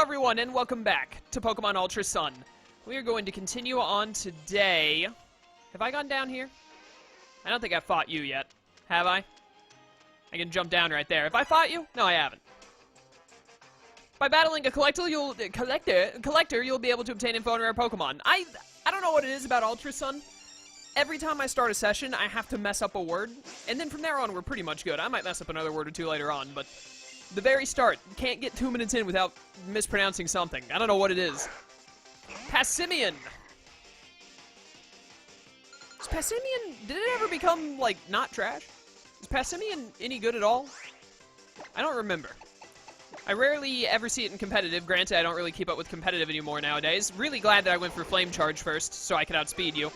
everyone, and welcome back to Pokemon Ultra Sun. We are going to continue on today. Have I gone down here? I don't think I've fought you yet. Have I? I can jump down right there. Have I fought you? No, I haven't. By battling a collector, you'll be able to obtain info on rare Pokemon. I don't know what it is about Ultra Sun. Every time I start a session, I have to mess up a word, and then from there on, we're pretty much good. I might mess up another word or two later on, but the very start, can't get 2 minutes in without mispronouncing something. I don't know what it is. Passimian. Is Passimian, did it ever become, like, not trash? Is Passimian any good at all? I don't remember. I rarely ever see it in competitive. Granted, I don't really keep up with competitive anymore nowadays. Really glad that I went for Flame Charge first, so I could outspeed you.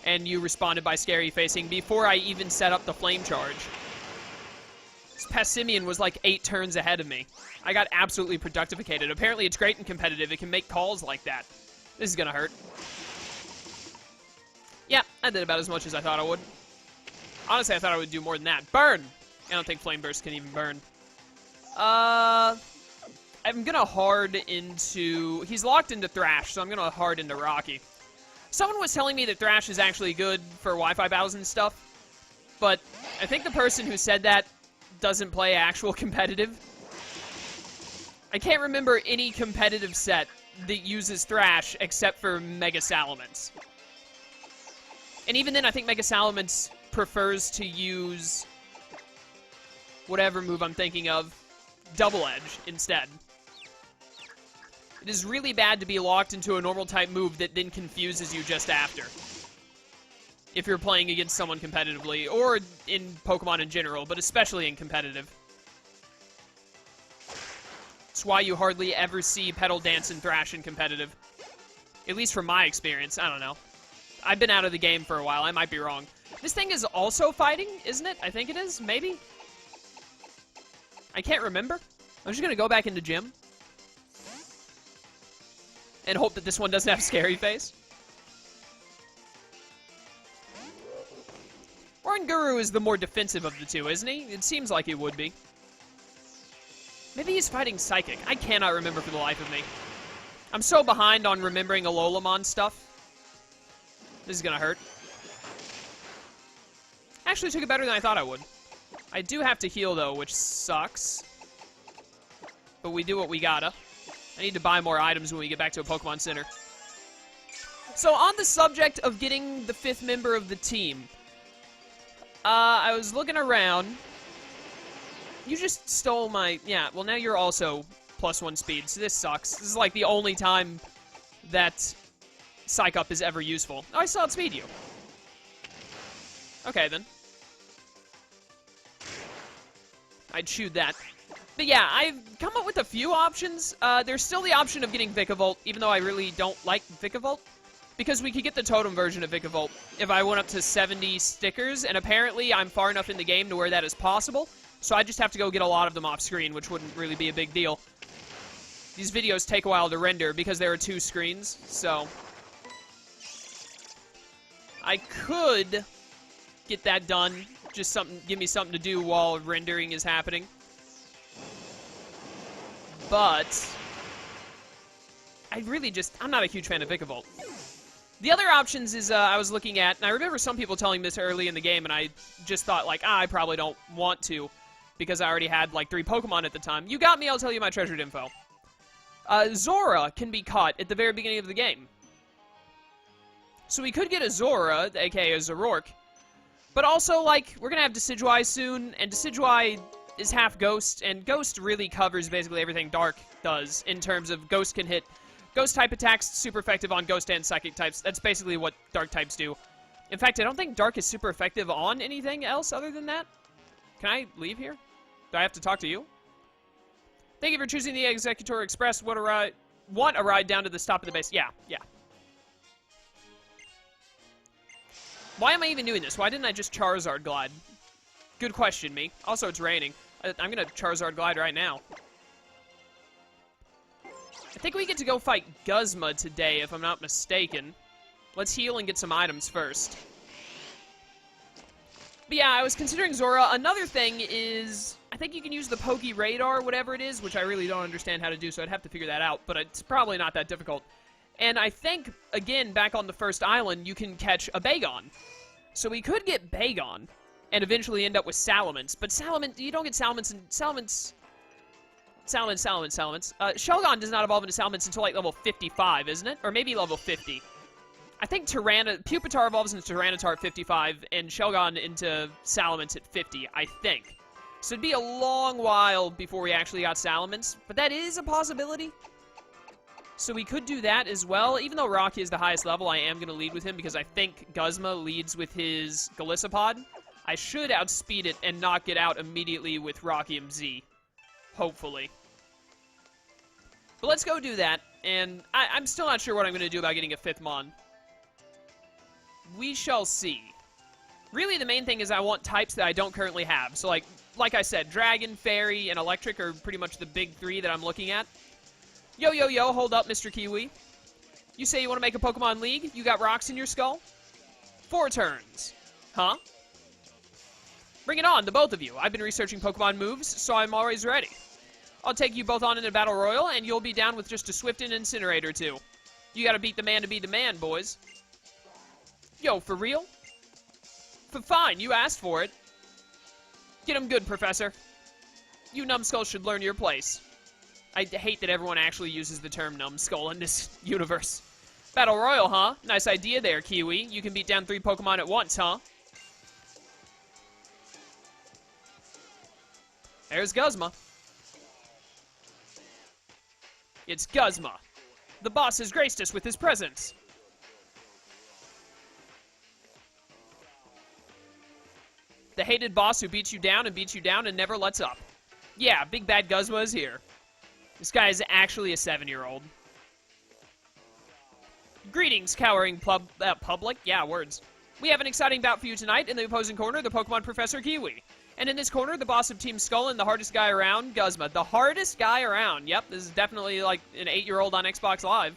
And you responded by Scary Facing before I even set up the Flame Charge. Passimian was like 8 turns ahead of me. I got absolutely productificated. Apparently it's great in competitive. It can make calls like that. This is gonna hurt. Yeah, I did about as much as I thought I would. Honestly, I thought I would do more than that. Burn! I don't think Flame Burst can even burn. I'm gonna hard into... He's locked into Thrash, so I'm gonna hard into Rocky. Someone was telling me that Thrash is actually good for Wi-Fi battles and stuff, but I think the person who said that doesn't play actual competitive. I can't remember any competitive set that uses Thrash except for Mega Salamence. And even then, I think Mega Salamence prefers to use whatever move I'm thinking of, Double Edge, instead. It is really bad to be locked into a normal type move that then confuses you just after. If you're playing against someone competitively, or in Pokemon in general, but especially in competitive. It's why you hardly ever see Petal Dance and Thrash in competitive. At least from my experience, I don't know. I've been out of the game for a while, I might be wrong. This thing is also fighting, isn't it? I think it is, maybe? I can't remember. I'm just gonna go back into gym. And hope that this one doesn't have Scary Face. Oranguru is the more defensive of the two, isn't he? It seems like he would be. Maybe he's fighting Psychic. I cannot remember for the life of me. I'm so behind on remembering Alolamon stuff. This is gonna hurt. Actually took it better than I thought I would. I do have to heal, though, which sucks. But we do what we gotta. I need to buy more items when we get back to a Pokemon Center. So, on the subject of getting the 5th member of the team, I was looking around. You just stole my... Yeah, well, now you're also +1 speed, so this sucks. This is like the only time that Psych Up is ever useful. Oh, I still outspeed you. Okay, then. I'd shoot that. But yeah, I've come up with a few options. There's still the option of getting Vikavolt, even though I really don't like Vikavolt. Because we could get the totem version of Vikavolt if I went up to 70 stickers, and apparently I'm far enough in the game to where that is possible, so I just have to go get a lot of them off screen, which wouldn't really be a big deal. These videos take a while to render because there are 2 screens, so... I could get that done, just something, give me something to do while rendering is happening. But... I'm not a huge fan of Vikavolt. The other options is, I was looking at, and I remember some people telling me this early in the game, and I just thought, like, I probably don't want to, because I already had, like, 3 Pokemon at the time. You got me, I'll tell you my treasured info. Zora can be caught at the very beginning of the game. So we could get a Zora, aka a Zoroark, but also, like, we're gonna have Decidueye soon, and Decidueye is half Ghost, and Ghost really covers basically everything Dark does, in terms of Ghost can hit Ghost-type attacks, super effective on Ghost and Psychic types. That's basically what Dark types do. In fact, I don't think Dark is super effective on anything else other than that. Can I leave here? Do I have to talk to you? Thank you for choosing the Executor Express. Want a ride down to the stop of the base? Yeah. Why am I even doing this? Why didn't I just Charizard Glide? Good question, me. Also, it's raining. I'm gonna Charizard Glide right now. I think we get to go fight Guzma today, if I'm not mistaken. Let's heal and get some items first. But yeah, I was considering Zora. Another thing is, I think you can use the Poke Radar, whatever it is, which I really don't understand how to do, so I'd have to figure that out, but it's probably not that difficult. And I think, again, back on the first island, you can catch a Bagon. So we could get Bagon, and eventually end up with Salamence, but you don't get Salamence, and Salamence... Shelgon does not evolve into Salamence until, like, level 55, isn't it? Or maybe level 50. I think Pupitar evolves into Tyranitar at 55, and Shelgon into Salamence at 50, I think. So it'd be a long while before we actually got Salamence, but that is a possibility. So we could do that as well. Even though Rocky is the highest level, I am going to lead with him because I think Guzma leads with his Golisopod. I should outspeed it and knock it out immediately with Rocky MZ. Hopefully. But let's go do that, and I'm still not sure what I'm going to do about getting a 5th Mon. We shall see. Really, the main thing is I want types that I don't currently have. So, like I said, Dragon, Fairy, and Electric are pretty much the big 3 that I'm looking at. Yo, hold up, Mr. Kiwi. You say you want to make a Pokemon League? You got rocks in your skull? 4 turns. Huh? Bring it on, the both of you. I've been researching Pokemon moves, so I'm always ready. I'll take you both on in a battle royal, and you'll be down with just a Swift and Incinerate 2. You gotta beat the man to be the man, boys. Yo, for real? Fine, you asked for it. Get him good, Professor. You numbskulls should learn your place. I hate that everyone actually uses the term numbskull in this universe. Battle royal, huh? Nice idea there, Kiwi. You can beat down 3 Pokemon at once, huh? There's Guzma. It's Guzma. The boss has graced us with his presence. The hated boss who beats you down and never lets up. Yeah, Big Bad Guzma is here. This guy is actually a 7-year-old. Greetings, cowering public. Yeah, words. We have an exciting bout for you tonight. In the opposing corner, the Pokemon Professor Kiwi. And in this corner, the boss of Team Skull and the hardest guy around, Guzma. The hardest guy around. Yep, this is definitely like an 8-year-old on Xbox Live.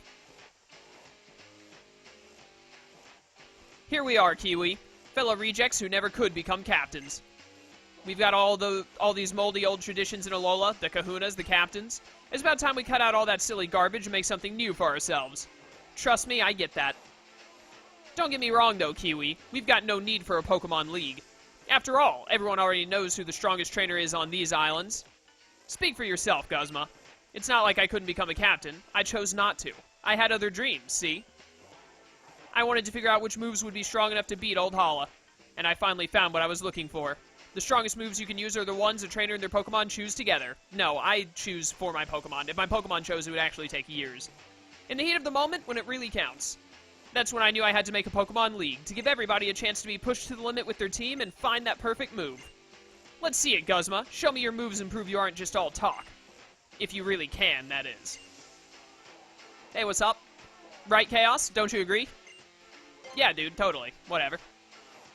Here we are, Kiwi. Fellow rejects who never could become captains. We've got all these moldy old traditions in Alola, the kahunas, the captains. It's about time we cut out all that silly garbage and make something new for ourselves. Trust me, I get that. Don't get me wrong, though, Kiwi. We've got no need for a Pokemon League. After all, everyone already knows who the strongest trainer is on these islands. Speak for yourself, Guzma. It's not like I couldn't become a captain. I chose not to. I had other dreams, see? I wanted to figure out which moves would be strong enough to beat Old Hala. And I finally found what I was looking for. The strongest moves you can use are the ones a trainer and their Pokemon choose together. No, I choose for my Pokemon. If my Pokemon chose, it would actually take years. In the heat of the moment, when it really counts. That's when I knew I had to make a Pokemon League, to give everybody a chance to be pushed to the limit with their team and find that perfect move. Let's see it, Guzma. Show me your moves and prove you aren't just all talk. If you really can, that is. Hey, what's up? Right, Chaos? Don't you agree? Yeah, dude, totally. Whatever.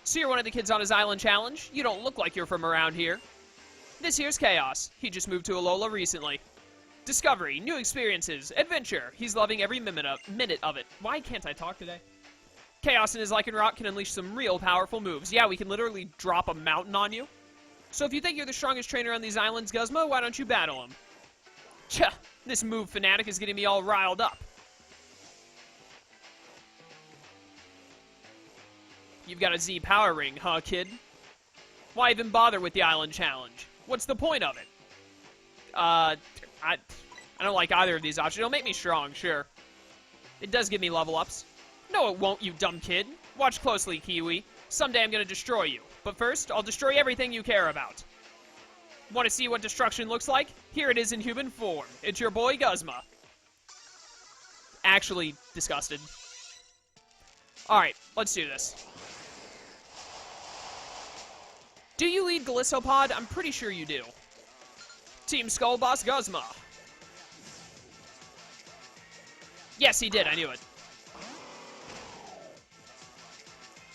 So you're one of the kids on his island challenge? You don't look like you're from around here. This here's Chaos. He just moved to Alola recently. Discovery, new experiences, adventure. He's loving every minute of it. Why can't I talk today? Chaos and his Lycanroc can unleash some real powerful moves. Yeah, we can literally drop a mountain on you. So if you think you're the strongest trainer on these islands, Guzma, why don't you battle him? Tch, this move fanatic is getting me all riled up. You've got a Z power ring, huh, kid? Why even bother with the island challenge? What's the point of it? I don't like either of these options. It'll make me strong, sure. It does give me level ups. No, it won't, you dumb kid. Watch closely, Kiwi. Someday I'm gonna destroy you. But first, I'll destroy everything you care about. Want to see what destruction looks like? Here it is in human form. It's your boy, Guzma. Actually disgusted. Alright, let's do this. Do you lead Golisopod? I'm pretty sure you do. Team Skull Boss Guzma. Yes, he did. I knew it.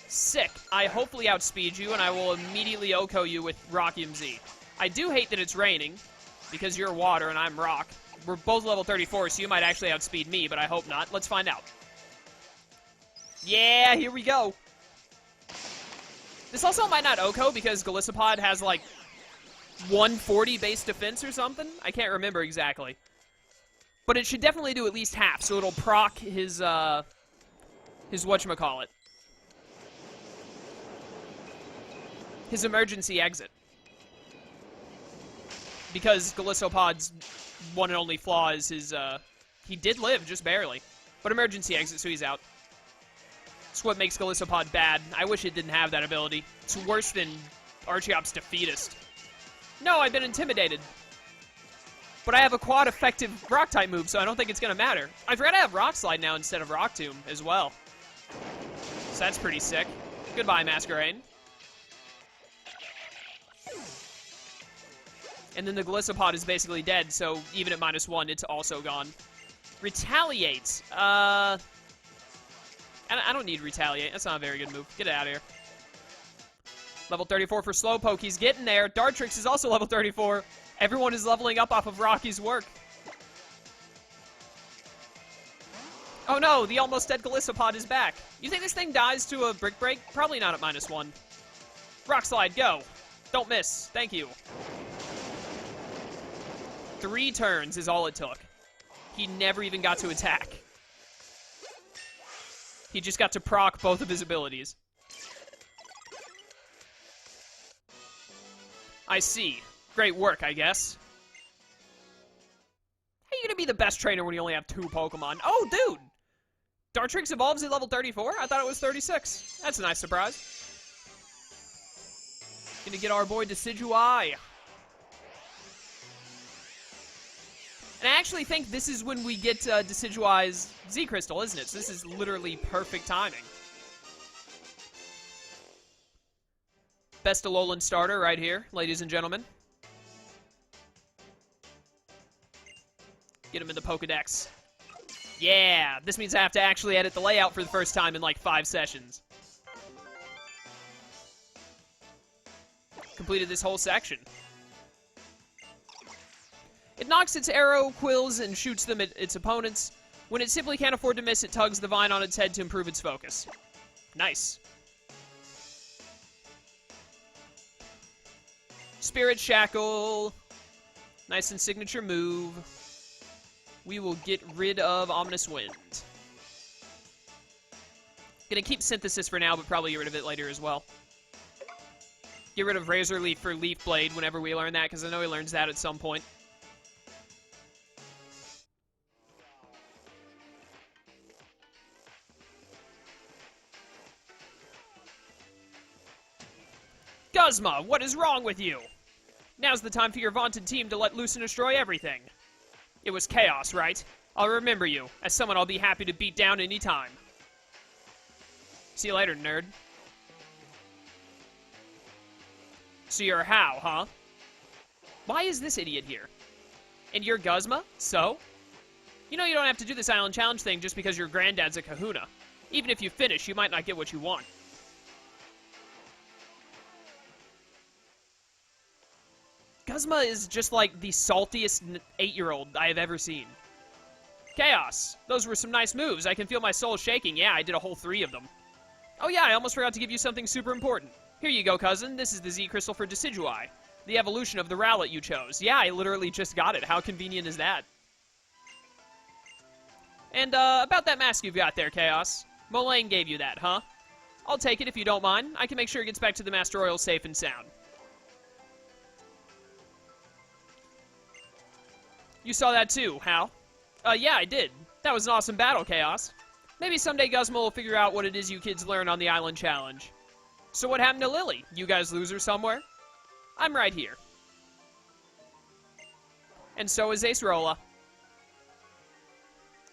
Sick. I hopefully outspeed you, and I will immediately OHKO you with Rock MZ. I do hate that it's raining, because you're water and I'm rock. We're both level 34, so you might actually outspeed me, but I hope not. Let's find out. Yeah, here we go. This also might not OHKO, because Golisopod has, like, 140 base defense or something? I can't remember exactly. But it should definitely do at least half, so it'll proc his whatchamacallit. His emergency exit. Because Galissopod's one and only flaw is his, he did live, just barely. But emergency exit, so he's out. That's what makes Galissopod bad. I wish it didn't have that ability. It's worse than Archeop's Defeatist. No, I've been intimidated. But I have a quad-effective Rock-type move, so I don't think it's going to matter. I forgot I have Rock Slide now instead of Rock Tomb as well. So that's pretty sick. Goodbye, Masquerade. And then the Galissopod is basically dead, so even at -1, it's also gone. Retaliate. I don't need Retaliate. That's not a very good move. Get it out of here. Level 34 for Slowpoke. He's getting there. Dartrix is also level 34. Everyone is leveling up off of Rocky's work. Oh no, the almost dead Galissopod is back. You think this thing dies to a Brick Break? Probably not at -1. Rock Slide, go. Don't miss. Thank you. 3 turns is all it took. He never even got to attack. He just got to proc both of his abilities. I see. Great work, I guess. How are you gonna be the best trainer when you only have 2 Pokemon? Oh, dude! Dartrix evolves at level 34? I thought it was 36. That's a nice surprise. Gonna get our boy Decidueye. And I actually think this is when we get Decidueye's Z-Crystal, isn't it? So this is literally perfect timing. Best Alolan starter right here, ladies and gentlemen. Get him in the Pokedex. Yeah, this means I have to actually edit the layout for the first time in like 5 sessions. Completed this whole section. It knocks its arrow quills and shoots them at its opponents. When it simply can't afford to miss, it tugs the vine on its head to improve its focus. Nice. Spirit Shackle. Nice and signature move. We will get rid of Ominous Wind. Gonna keep Synthesis for now, but probably get rid of it later as well. Get rid of Razor Leaf for Leaf Blade whenever we learn that, because I know he learns that at some point. Guzma, what is wrong with you? Now's the time for your vaunted team to let loose and destroy everything. It was chaos, right? I'll remember you, as someone I'll be happy to beat down any time. See you later, nerd. So you're How, huh? Why is this idiot here? And you're Guzma? So? You know you don't have to do this Island Challenge thing just because your granddad's a kahuna. Even if you finish, you might not get what you want. Guzma is just like the saltiest 8-year-old I have ever seen. Chaos. Those were some nice moves. I can feel my soul shaking. Yeah, I did a whole 3 of them. Oh yeah, I almost forgot to give you something super important. Here you go, cousin. This is the Z-Crystal for Decidueye. The evolution of the Rowlet you chose. Yeah, I literally just got it. How convenient is that? And, about that mask you've got there, Chaos. Molayne gave you that, huh? I'll take it if you don't mind. I can make sure it gets back to the Master Royal safe and sound. You saw that too, Hal? Yeah, I did. That was an awesome battle, Chaos. Maybe someday Guzma will figure out what it is you kids learn on the Island Challenge. So what happened to Lily? You guys lose her somewhere? I'm right here. And so is Acerola.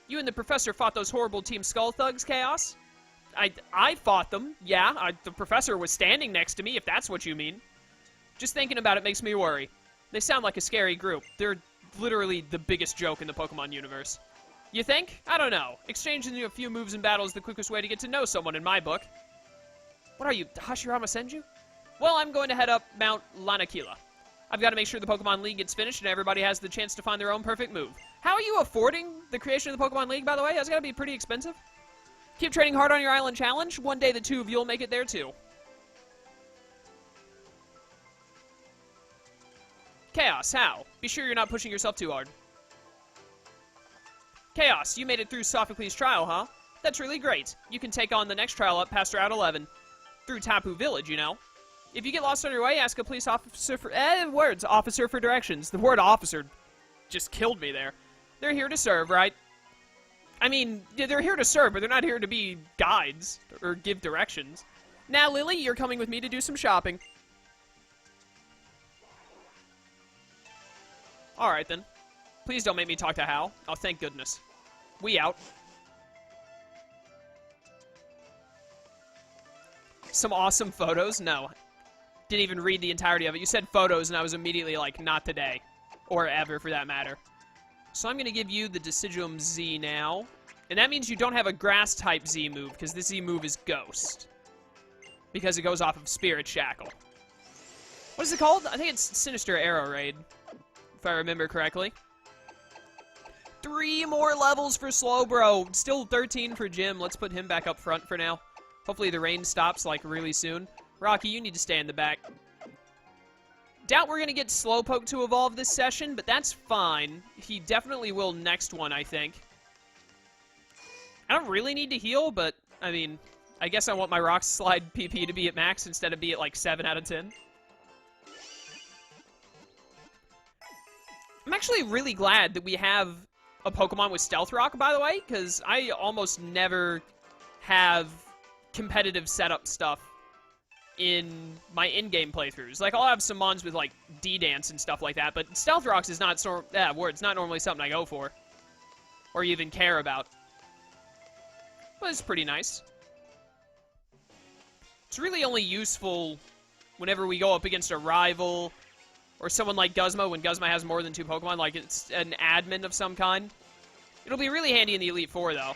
You and the professor fought those horrible Team Skull thugs, Chaos? I fought them, yeah. The professor was standing next to me, if that's what you mean. Just thinking about it makes me worry. They sound like a scary group. They're literally the biggest joke in the Pokemon universe. You think? I don't know. Exchanging a few moves in battle is the quickest way to get to know someone in my book. What are you, Hashirama Senju? Well, I'm going to head up Mount Lanakila. I've got to make sure the Pokemon League gets finished and everybody has the chance to find their own perfect move. How are you affording the creation of the Pokemon League, by the way? That's got to be pretty expensive. Keep training hard on your Island Challenge. One day the 2 of you will make it there, too. Chaos, how? Be sure you're not pushing yourself too hard. Chaos, you made it through Sophocles' trial, huh? That's really great. You can take on the next trial up past Route 11. Through Tapu Village, you know. If you get lost on your way, ask a police officer for... officer for directions. The word officer just killed me there. They're here to serve, right? I mean, they're here to serve, but they're not here to be guides or give directions. Now, Lily, you're coming with me to do some shopping. Alright, then. Please don't make me talk to Hal. Oh, thank goodness. We out. Some awesome photos? No. Didn't even read the entirety of it. You said photos, and I was immediately like, not today. Or ever, for that matter. So I'm going to give you the Decidueye Z now. And that means you don't have a grass-type Z move, because this Z move is Ghost. Because it goes off of Spirit Shackle. What is it called? I think it's Sinister Arrow Raid, if I remember correctly. 3 more levels for Slowbro. Still 13 for Jim. Let's put him back up front for now. Hopefully the rain stops, like, really soon. Rocky, you need to stay in the back. Doubt we're going to get Slowpoke to evolve this session, but that's fine. He definitely will next one, I think. I don't really need to heal, but, I mean, I guess I want my Rock Slide PP to be at max instead of be at, like, 7 out of 10. I'm actually really glad that we have a Pokemon with Stealth Rock, by the way, because I almost never have competitive setup stuff in my in-game playthroughs. Like, I'll have some mons with, like, D-Dance and stuff like that, but Stealth Rocks is not it's not normally something I go for. Or even care about. But it's pretty nice. It's really only useful whenever we go up against a rival, or someone like Guzma, when Guzma has more than 2 Pokemon, like it's an admin of some kind. It'll be really handy in the Elite Four, though.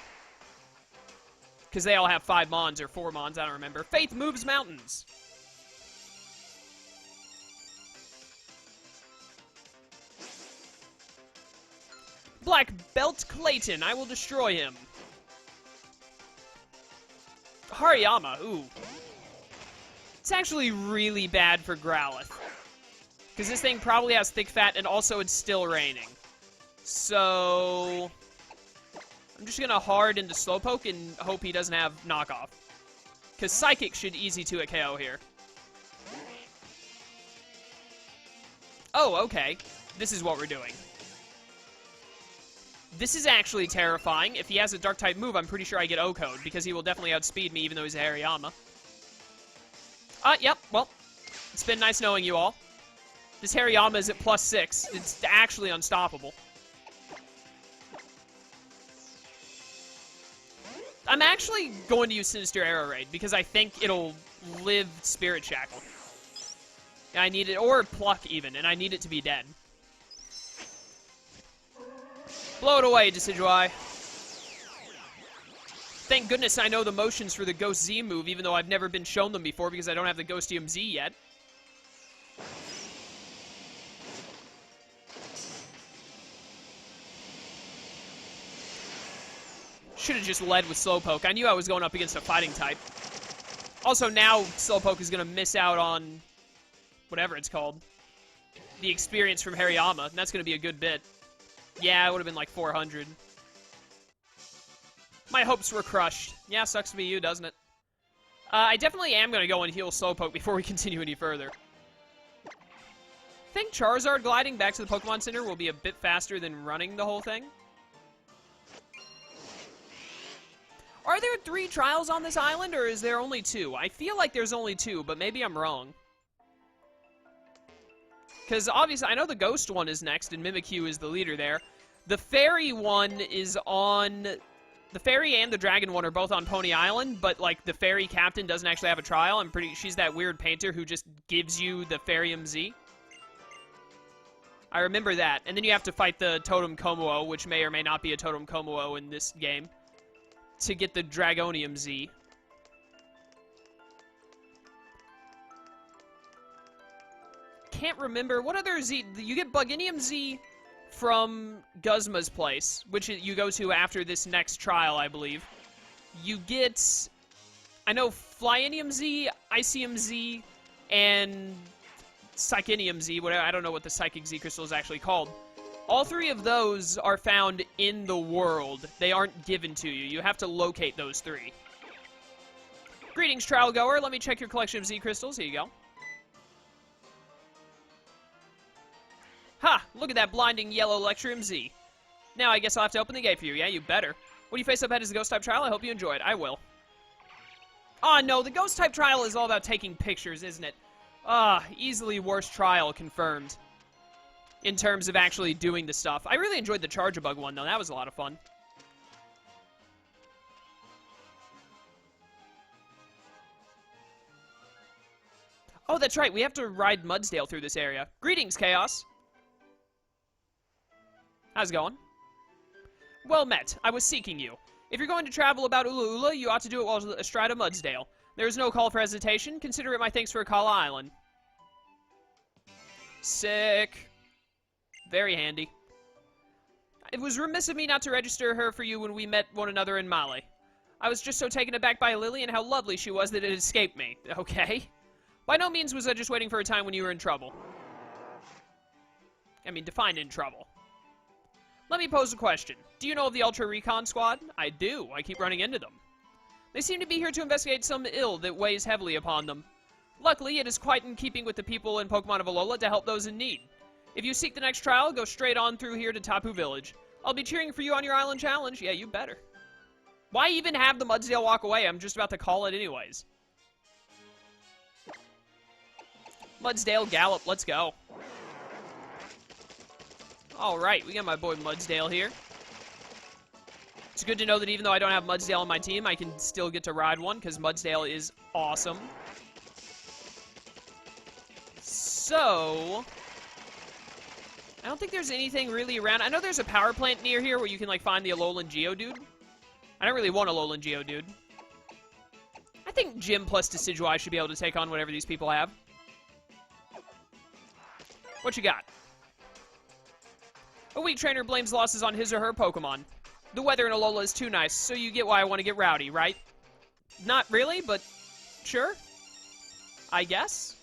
Because they all have 5 Mons, or 4 Mons, I don't remember. Faith moves mountains! Blackbelt Clayton, I will destroy him. Hariyama, ooh. It's actually really bad for Growlithe. Because this thing probably has thick fat, and also it's still raining. So I'm just going to hard into Slowpoke and hope he doesn't have knockoff. Because Psychic should easy 2 at KO here. Oh, okay. This is what we're doing. This is actually terrifying. If he has a Dark-type move, I'm pretty sure I get O-Code, because he will definitely outspeed me, even though he's a Hariyama. Yep, well, it's been nice knowing you all. This Hariyama is at +6. It's actually unstoppable. I'm actually going to use Sinister Arrow Raid, because I think it'll live Spirit Shackle. I need it, or Pluck even, and I need it to be dead. Blow it away, Decidueye. Thank goodness I know the motions for the Ghost Z move, even though I've never been shown them before because I don't have the Ghostium Z yet. Should have just led with Slowpoke. I knew I was going up against a fighting type. Also, now Slowpoke is going to miss out on whatever it's called. The experience from Hariyama, and that's going to be a good bit. Yeah, it would have been like 400. My hopes were crushed. Yeah, sucks to be you, doesn't it? I definitely am going to go and heal Slowpoke before we continue any further. I think Charizard gliding back to the Pokemon Center will be a bit faster than running the whole thing. Are there 3 trials on this island, or is there only 2? I feel like there's only 2, but maybe I'm wrong. Because obviously, I know the Ghost one is next, and Mimikyu is the leader there. The Fairy one is on... The Fairy and the Dragon one are both on Pony Island, but, like, the Fairy captain doesn't actually have a trial. She's that weird painter who just gives you the Fairium Z. I remember that. And then you have to fight the Totem Komuo, which may or may not be a Totem Komuo in this game, to get the Dragonium Z. Can't remember. What other Z? You get Buginium Z from Guzma's place, which you go to after this next trial, I believe. You get, I know, Flyinium Z, Icium Z, and Psychinium Z, whatever, I don't know what the Psychic Z crystal is actually called. All 3 of those are found in the world. They aren't given to you. You have to locate those 3. Greetings, trial goer. Let me check your collection of Z crystals. Here you go. Ha! Look at that blinding yellow Electrium Z. Now I guess I'll have to open the gate for you. Yeah, you better. When you face up ahead as the Ghost-type trial, I hope you enjoy it. I will. Ah, no, the Ghost-type trial is all about taking pictures, isn't it? Ah, easily worst trial confirmed. In terms of actually doing the stuff. I really enjoyed the Charge-a-Bug one, though. That was a lot of fun. Oh, that's right. We have to ride Mudsdale through this area. Greetings, Chaos. How's it going? Well met. I was seeking you. If you're going to travel about Ula Ula, you ought to do it while astride of Mudsdale. There is no call for hesitation. Consider it my thanks for Akala Island. Sick. Very handy. It was remiss of me not to register her for you when we met one another in Mali. I was just so taken aback by Lily and how lovely she was that it escaped me. Okay? By no means was I just waiting for a time when you were in trouble. I mean, define in trouble. Let me pose a question. Do you know of the Ultra Recon Squad? I do. I keep running into them. They seem to be here to investigate some ill that weighs heavily upon them. Luckily, it is quite in keeping with the people in Pokemon of Alola to help those in need. If you seek the next trial, go straight on through here to Tapu Village. I'll be cheering for you on your island challenge. Yeah, you better. Why even have the Mudsdale walk away? I'm just about to call it anyways. Mudsdale, Gallop, let's go. Alright, we got my boy Mudsdale here. It's good to know that even though I don't have Mudsdale on my team, I can still get to ride one, because Mudsdale is awesome. So, I don't think there's anything really around. I know there's a power plant near here where you can, like, find the Alolan Geodude. I don't really want Alolan Geodude. I think Gym plus Decidueye should be able to take on whatever these people have. What you got? A weak trainer blames losses on his or her Pokemon. The weather in Alola is too nice, so you get why I want to get rowdy, right? Not really, but sure. I guess.